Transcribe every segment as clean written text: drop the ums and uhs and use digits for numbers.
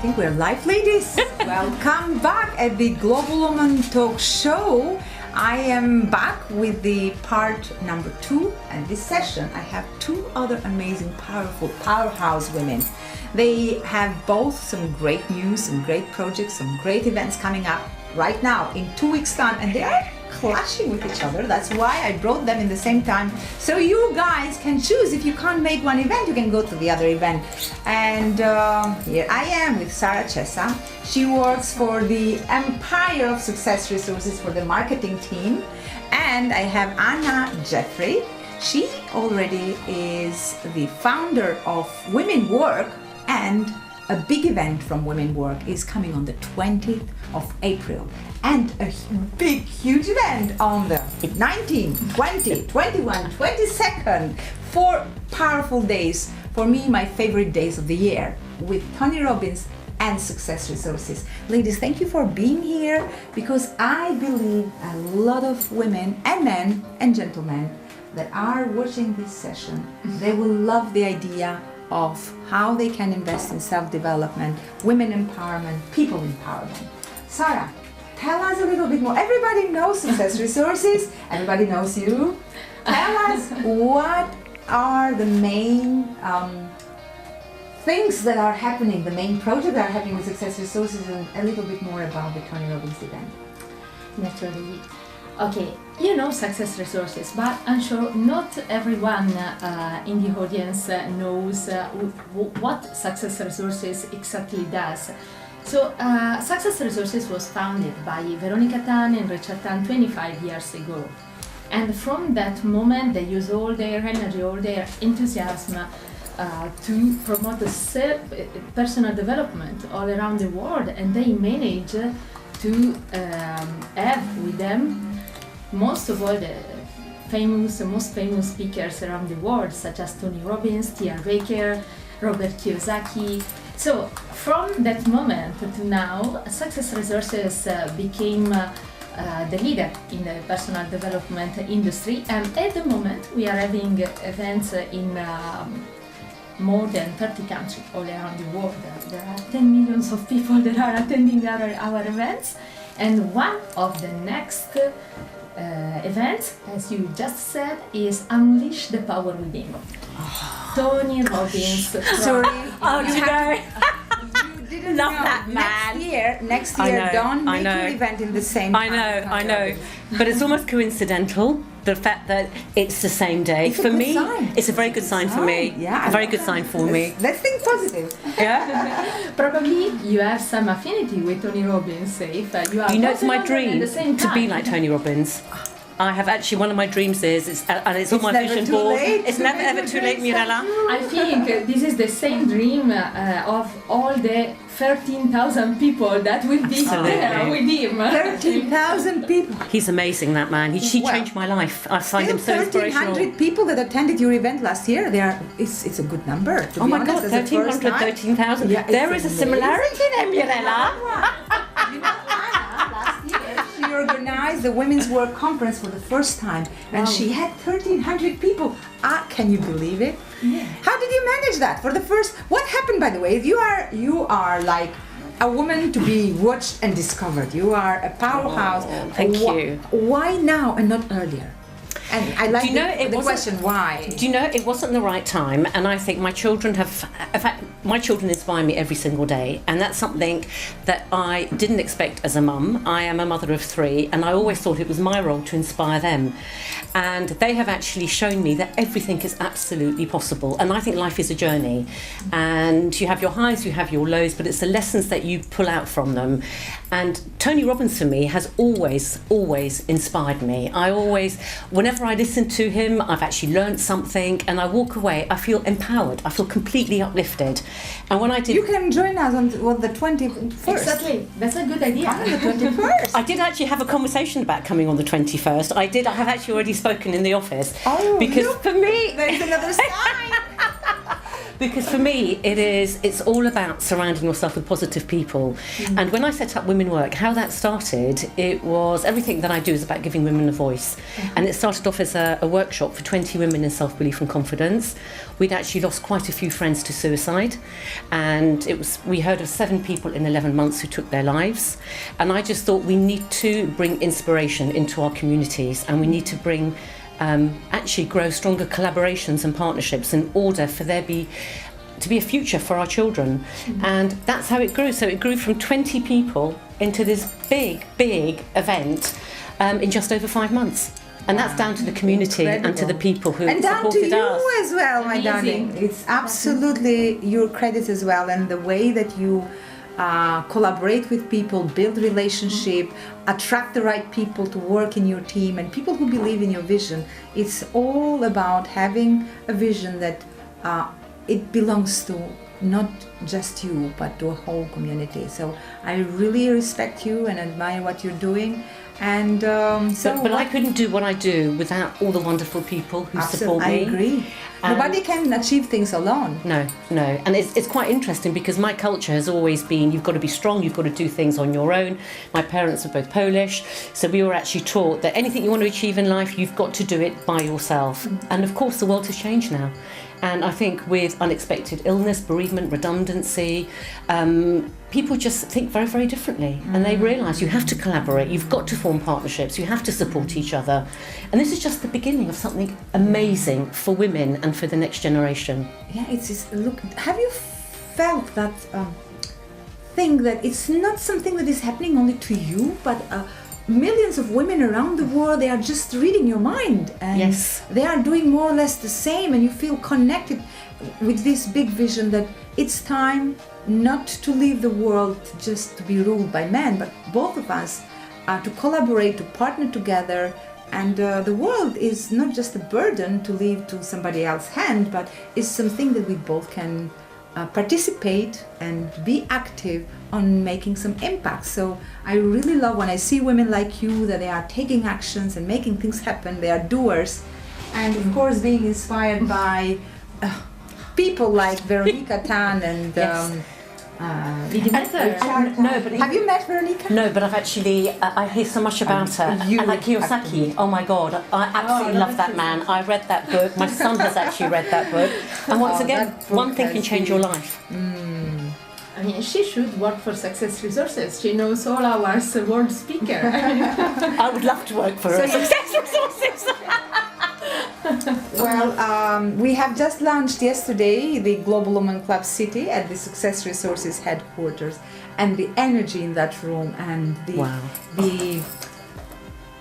think we're live, ladies. Welcome back at the Global Woman Talk Show. I am back with the part number 2, and this session I have 2 other amazing, powerful, powerhouse women. They have both some great news, some great projects, some great events coming up right now in 2 weeks' time, and they are clashing with each other. That's why I brought them in the same time, so you guys can choose. If you can't make one event, you can go to the other event. And here I am with Sara Chessa. She works for the Empire of Success Resources for the marketing team. And I have Ania Jefrries. She already is the founder of Women Work, and a big event from Women Work is coming on the 20th of April. And a big, huge event on the 19th, 20th, 21st, 22nd. 4 powerful days, for me, my favorite days of the year, with Tony Robbins and Success Resources. Ladies, thank you for being here, because I believe a lot of women and men and gentlemen that are watching this session, they will love the idea of how they can invest in self-development, women empowerment, people empowerment. Sara, tell us a little bit more. Everybody knows Success Resources. Everybody knows you. Tell us what are the main things that are happening, the main projects that are happening with Success Resources, and a little bit more about the Tony Robbins event. Naturally. Okay, you know Success Resources, but I'm sure not everyone in the audience knows what Success Resources exactly does. So, Success Resources was founded by Veronica Tan and Richard Tan 25 years ago. And from that moment, they use all their energy, all their enthusiasm to promote personal development all around the world. And they manage to have with them most of all the most famous speakers around the world, such as Tony Robbins, T.R. Baker, Robert Kiyosaki. So from that moment to now, Success Resources became the leader in the personal development industry, and at the moment we are having events in more than 30 countries all around the world. There are 10 millions of people that are attending our events, and one of the next events, as you just said, is Unleash the Power Within. Tony Robbins. Sorry. Oh, you know. You didn't Love know. that man. Next year, don't make your event in the same I know. But it's almost coincidental, the fact that it's the same day. It's a for good me, sign. it's a very good sign for me. Yeah, a very good sign for me. Let's think positive. Yeah. Probably you have some affinity with Tony Robbins. If you are, You know, it's my at dream the same to be time. like Tony Robbins. I have actually, one of my dreams is, and it's on my never vision too board. late It's to never make ever your too late, dreams Mirela. I think this is the same dream of all the 13,000 people that will be there with him. 13,000 people. He's amazing, that man. He Well, changed my life. I find Still him so inspirational. 1,300 people that attended your event last year. It's a good number. To Oh be my honest, God, as a first 1,300, time. 13,000. Yeah, it's There is a amazing. similarity there, Mirela. You know, Anna, last year she organized the Women's Work Conference for the first time, and she had 1,300 people. Can you believe it? Yeah. How did you manage that for the first? What happened, by the way? You are like a woman to be watched and discovered. You are a powerhouse. Thank you. Why now and not earlier? And I like Do you know, the question why. Do you know, it wasn't the right time, and I think my children have, in fact, my children inspire me every single day, and that's something that I didn't expect as a mum. I am a mother of 3, and I always thought it was my role to inspire them. And they have actually shown me that everything is absolutely possible, and I think life is a journey, and you have your highs, you have your lows, but it's the lessons that you pull out from them. And Tony Robbins for me has always inspired me. I always, whenever I listen to him, I've actually learned something, and I walk away, I feel empowered, I feel completely uplifted. And when I did... You can join us on the 21st. Exactly, that's a good idea. On the 21st. I did actually have a conversation about coming on the 21st. I have actually already spoken in the office. Oh, because look, for me... There's another sign. Because for me, it's all about surrounding yourself with positive people. And when I set up Women Work, how that started, it was everything that I do is about giving women a voice. And it started off as a workshop for 20 women in self-belief and confidence. We'd actually lost quite a few friends to suicide, and we heard of 7 people in 11 months who took their lives. And I just thought we need to bring inspiration into our communities, and we need to bring actually grow stronger collaborations and partnerships in order for there to be a future for our children. And that's how it grew. So it grew from 20 people into this big event in just over 5 months. And that's down to the community and to the people who supported us. And down to you as well, my darling. It's absolutely your credit as well, and the way that you collaborate with people, build relationship, attract the right people to work in your team, and people who believe in your vision. It's all about having a vision that it belongs to not just you, but to a whole community. So I really respect you and admire what you're doing. And but I couldn't do what I do without all the wonderful people who support me. I agree. Nobody can achieve things alone. No. And it's quite interesting because my culture has always been you've got to be strong, you've got to do things on your own. My parents were both Polish, so we were actually taught that anything you want to achieve in life, you've got to do it by yourself. And of course the world has changed now. And I think with unexpected illness, bereavement, redundancy, people just think very, very differently. And they realise you have to collaborate, you've got to form partnerships, you have to support each other. And this is just the beginning of something amazing for women and for the next generation. Yeah, look, have you felt that thing that it's not something that is happening only to you, but millions of women around the world, they are just reading your mind, and yes, they are doing more or less the same, and you feel connected with this big vision that it's time not to leave the world just to be ruled by men, but both of us to collaborate, to partner together. And the world is not just a burden to leave to somebody else's hand, but is something that we both can participate and be active on making some impact. So I really love when I see women like you, that they are taking actions and making things happen. They are doers, and of course being inspired by people like Veronica Tan and Did you met her? No, but have you met Veronica? No, but I've actually I hear so much about her. And like Kiyosaki, oh my God, I absolutely love that man. I read that book. My son has actually read that book. And once again, one thing can change your life. I mean, she should work for Success Resources. She knows all our world speaker. I would love to work for her. Success Resources. Well, we have just launched yesterday the Global Women Club City at the Success Resources headquarters, and the energy in that room and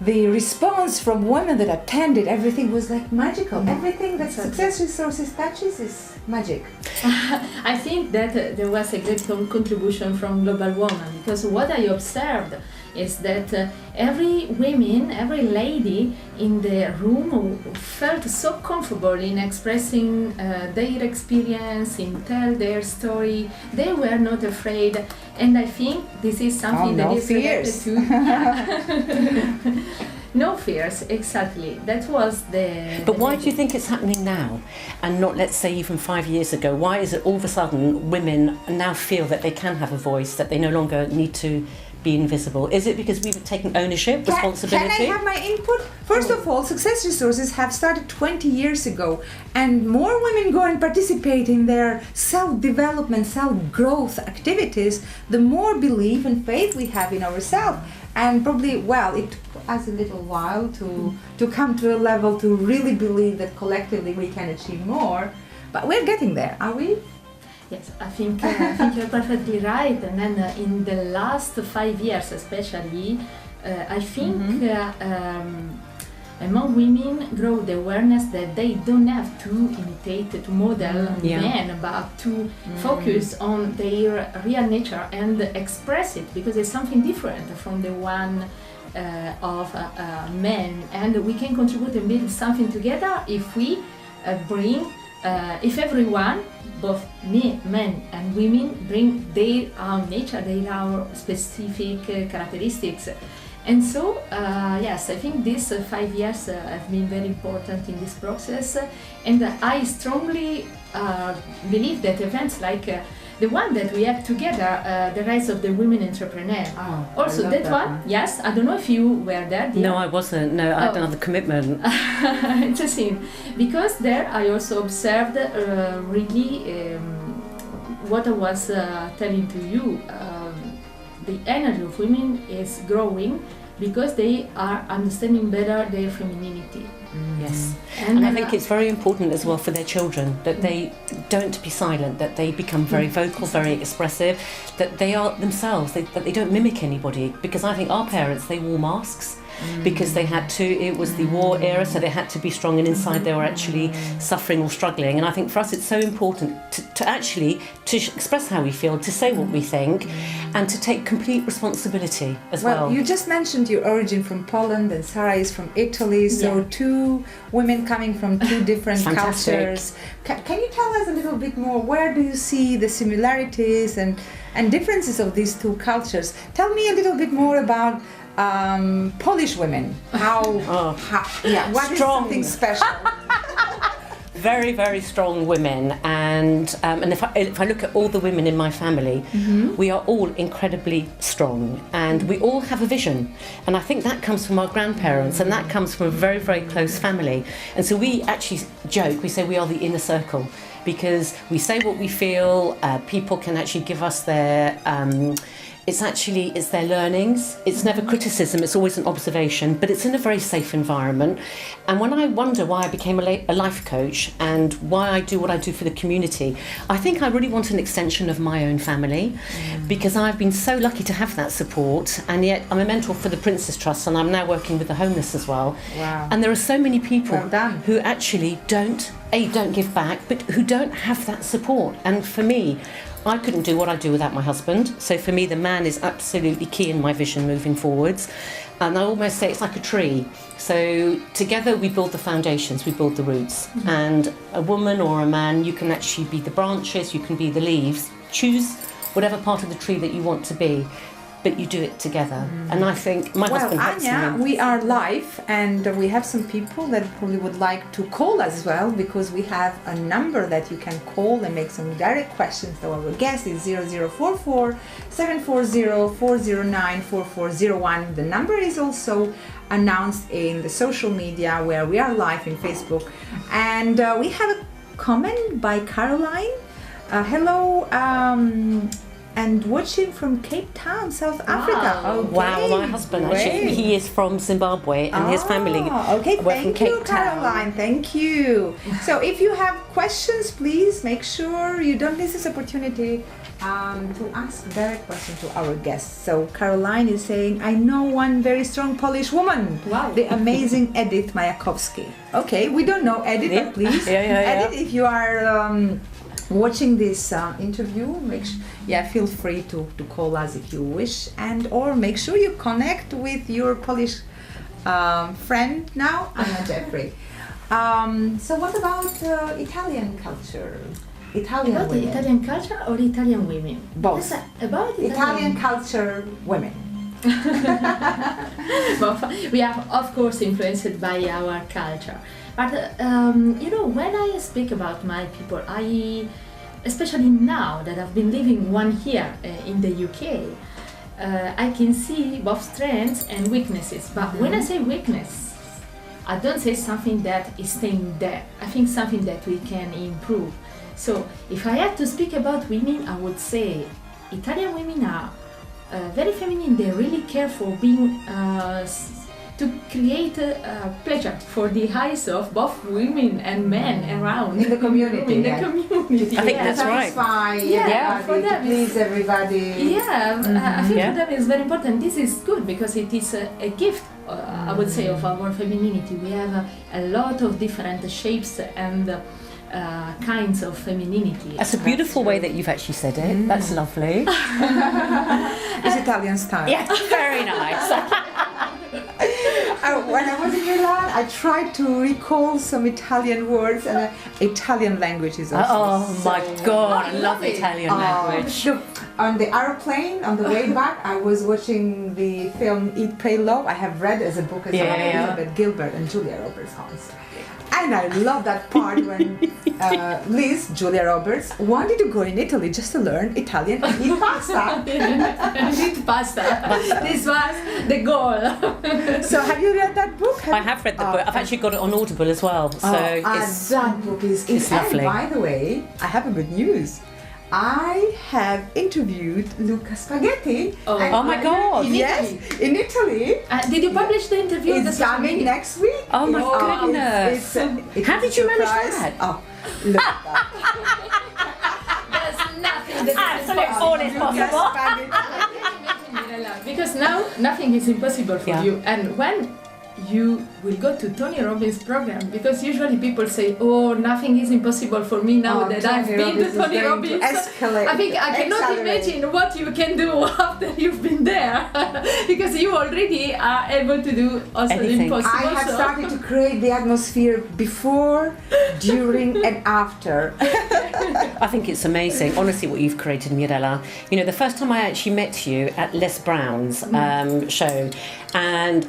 the response from women that attended, everything was like magical. Everything that Success Resources touches is magic. I think that there was a great contribution from Global Woman, because what I observed is that every lady in the room felt so comfortable in expressing their experience, in tell their story. They were not afraid, and I think this is something that is related to no fears, exactly. That was the... But why do you think it's happening now and not, let's say, even 5 years ago? Why is it all of a sudden women now feel that they can have a voice, that they no longer need to be invisible? Is it because we've taken ownership, responsibility? Can I have my input? First of all, Success Resources have started 20 years ago, and more women go and participate in their self-development, self-growth activities, the more belief and faith we have in ourselves. And probably, well, it took us a little while to come to a level to really believe that collectively we can achieve more, but we're getting there, are we? Yes, I think you're perfectly right. And then in the last 5 years especially, I think among women grow the awareness that they don't have to imitate, to model men, but to focus on their real nature and express it, because it's something different from the one of men. And we can contribute and build something together if we if everyone, both men and women, bring their own nature, their own specific characteristics. And so, yes, I think these 5 years have been very important in this process, and I strongly believe that events like the one that we have together, the Rise of the Women Entrepreneur. Also, that one, yes, I don't know if you were there. No, I wasn't. No, I had another commitment. Interesting, because there I also observed really what I was telling to you. The energy of women is growing because they are understanding better their femininity. Yes, and I think it's very important as well for their children that they don't be silent, that they become very vocal, very expressive, that they are themselves, that they don't mimic anybody, because I think our parents, they wore masks because they had to, it was the war era, so they had to be strong, and inside they were actually suffering or struggling. And I think for us it's so important to actually express how we feel, to say what we think, and to take complete responsibility as well. Well, you just mentioned your origin from Poland, and Sara is from Italy, so two women coming from two different cultures. Can you tell us a little bit more, where do you see the similarities and differences of these two cultures? Tell me a little bit more about Polish women. What is something special? Very, very strong women, and if I look at all the women in my family, we are all incredibly strong, and we all have a vision, and I think that comes from our grandparents, and that comes from a very, very close family. And so we actually joke, we say we are the inner circle, because we say what we feel. People can actually give us their it's their learnings. It's never criticism, it's always an observation, but it's in a very safe environment. And when I wonder why I became a life coach and why I do what I do for the community, I think I really want an extension of my own family, because I've been so lucky to have that support, and yet I'm a mentor for the Princess Trust, and I'm now working with the homeless as well. Wow. And there are so many people who actually don't give back, but who don't have that support. And for me, I couldn't do what I do without my husband. So for me, the man is absolutely key in my vision moving forwards. And I almost say it's like a tree. So together we build the foundations, we build the roots. And a woman or a man, you can actually be the branches, you can be the leaves. Choose whatever part of the tree that you want to be, but you do it together. And I think my husband helps me. Ania, we are live, and we have some people that probably would like to call us as well, because we have a number that you can call and make some direct questions to our guest. Is 0044 740 409 4401. The number is also announced in the social media where we are live in Facebook. And we have a comment by Caroline. Hello, and watching from Cape Town, South Africa. Okay. Wow, my husband actually, he is from Zimbabwe, and his family were from Cape Town. Caroline, thank you. So if you have questions, please make sure you don't miss this opportunity to ask direct questions to our guests. So Caroline is saying, I know one very strong Polish woman, the amazing Edith Majakowski. Okay, we don't know Edith, but please, Edith, if you are watching this interview, feel free to call us if you wish, and or make sure you connect with your Polish friend now, Ania Jefrries. So what about Italian culture? About the Italian culture or Italian women? Both. About Italian culture, women. Well, we are of course influenced by our culture, but when I speak about my people, especially now that I've been living 1 year in the UK, I can see both strengths and weaknesses. But when I say weakness, I don't say something that is staying there. I think something that we can improve. So if I had to speak about women, I would say Italian women are very feminine. They really care for being to create pleasure for the eyes of both women and men around in the community. I think that's right. For them, to please everybody. I think for them it's very important. This is good because it is a gift, I would say, of our femininity. We have a lot of different shapes and kinds of femininity. That's a beautiful way that you've actually said it. That's lovely. It's Italian style. Yeah, very nice. When I was in Milan, I tried to recall some Italian words, and Italian language is also my God, I love Italian language. on the aeroplane on the way back, I was watching the film Eat, Pray, Love. I have read as a book as well, Elizabeth Gilbert and Julia Roberts Hans. And I love that part when Liz, Julia Roberts, wanted to go in Italy just to learn Italian and eat pasta. Eat pasta. This was the goal. So have you read that book? I have read the book. I've actually got it on Audible as well. So that book is lovely. And by the way, I have a good news. I have interviewed Luca Spaghetti. Oh my God! Yes, in Italy. Did you publish the interview? It's coming next week. Oh my goodness! How did you manage that? Oh, look at that. There's nothing that Absolute all is possible. Because now nothing is impossible for you, and when you will go to Tony Robbins' program, because usually people say, "Oh, nothing is impossible for me now that I've been to Tony Robbins." I think I cannot imagine what you can do after you've been there, because you already are able to do also the impossible. I have started to create the atmosphere before, during, and after. I think it's amazing, honestly, what you've created, Mirela. You know, the first time I actually met you at Les Brown's show, and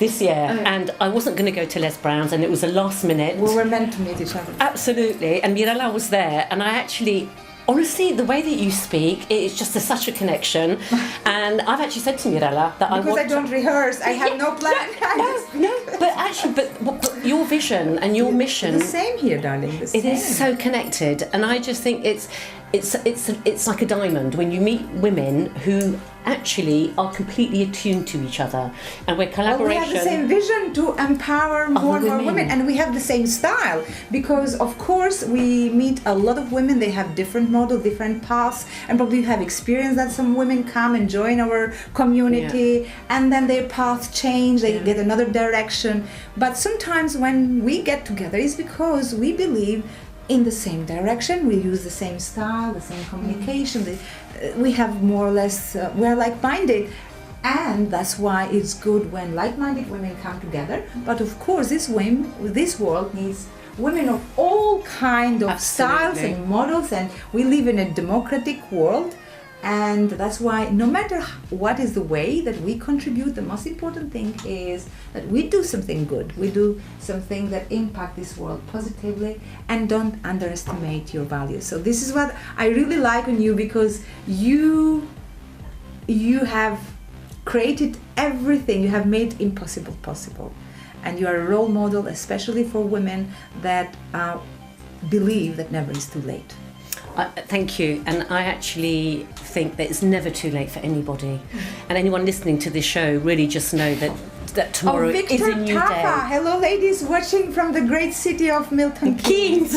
this year, and I wasn't going to go to Les Brown's, and it was a last minute. We were meant to meet each other. Absolutely, and Mirela was there, and I actually, honestly, the way that you speak, it's just such a connection. And I've actually said to Mirela that because I don't rehearse, I have no plan. But your vision and your mission. The same here, darling. The same. It is so connected, and I just think it's like a diamond when you meet women who actually are completely attuned to each other, and we're collaboration. Well, we have the same vision to empower more and more women, and we have the same style, because of course we meet a lot of women. They have different models, different paths, and probably have experienced that some women come and join our community, and then their path change, they get another direction. But sometimes when we get together, it's because we believe in the same direction, we use the same style, the same communication, we have more or less, we're like-minded, and that's why it's good when like-minded women come together. But of course this world needs women of all kind of styles and models, and we live in a democratic world. And that's why no matter what is the way that we contribute, the most important thing is that we do something good. We do something that impacts this world positively, and don't underestimate your values. So this is what I really like on you, because you have created everything. You have made impossible possible. And you are a role model, especially for women that believe that never is too late. Thank you, and I actually think that it's never too late for anybody, and anyone listening to this show, really just know that tomorrow is a new day. Hello ladies watching from the great city of Milton Keynes.